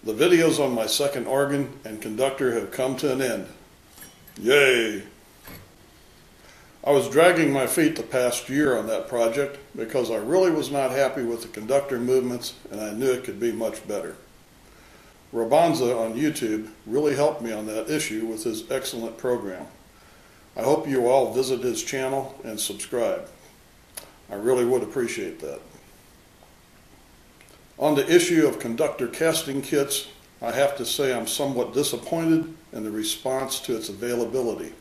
The videos on my second organ and conductor have come to an end. Yay! I was dragging my feet the past year on that project because I really was not happy with the conductor movements and I knew it could be much better. Rabanza on YouTube really helped me on that issue with his excellent program. I hope you all visit his channel and subscribe. I really would appreciate that. On the issue of conductor casting kits, I have to say I'm somewhat disappointed in the response to its availability.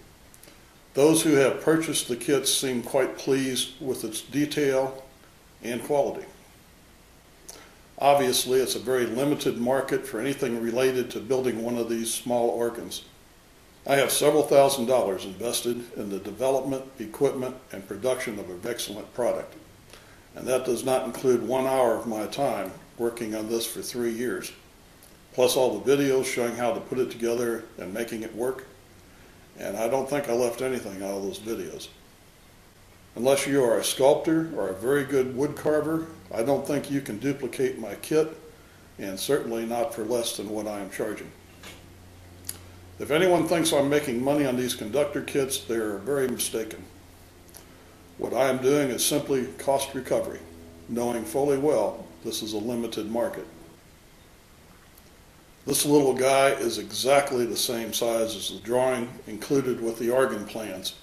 Those who have purchased the kits seem quite pleased with its detail and quality. Obviously, it's a very limited market for anything related to building one of these small organs. I have several $1,000s invested in the development, equipment, and production of an excellent product. And that does not include 1 hour of my time working on this for 3 years, plus all the videos showing how to put it together and making it work. And I don't think I left anything out of those videos. Unless you are a sculptor or a very good wood carver, I don't think you can duplicate my kit, and certainly not for less than what I am charging. If anyone thinks I'm making money on these conductor kits, they are very mistaken. What I am doing is simply cost recovery, knowing fully well this is a limited market. This little guy is exactly the same size as the drawing included with the organ plans,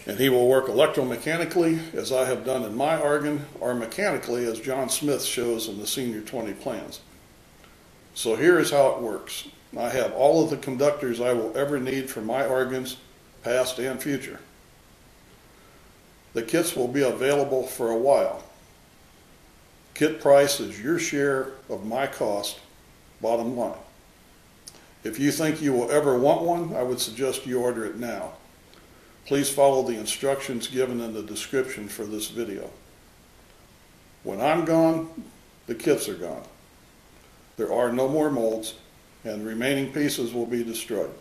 and he will work electromechanically as I have done in my organ, or mechanically as John Smith shows in the Senior 20 plans. So here is how it works. I have all of the conductors I will ever need for my organs, past and future. The kits will be available for a while. Kit price is your share of my cost, bottom line. If you think you will ever want one, I would suggest you order it now. Please follow the instructions given in the description for this video. When I'm gone, the kits are gone. There are no more molds, and remaining pieces will be destroyed.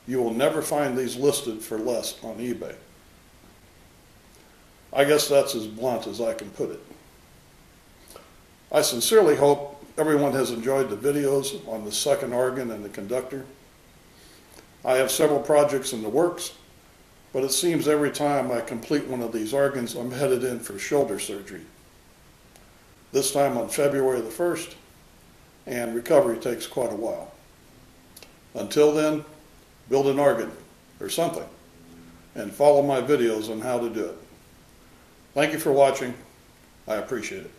You will never find these listed for less on eBay. I guess that's as blunt as I can put it. I sincerely hope everyone has enjoyed the videos on the second organ and the conductor. I have several projects in the works, but it seems every time I complete one of these organs, I'm headed in for shoulder surgery. This time on February the 1st, and recovery takes quite a while. Until then, build an organ or something, and follow my videos on how to do it. Thank you for watching. I appreciate it.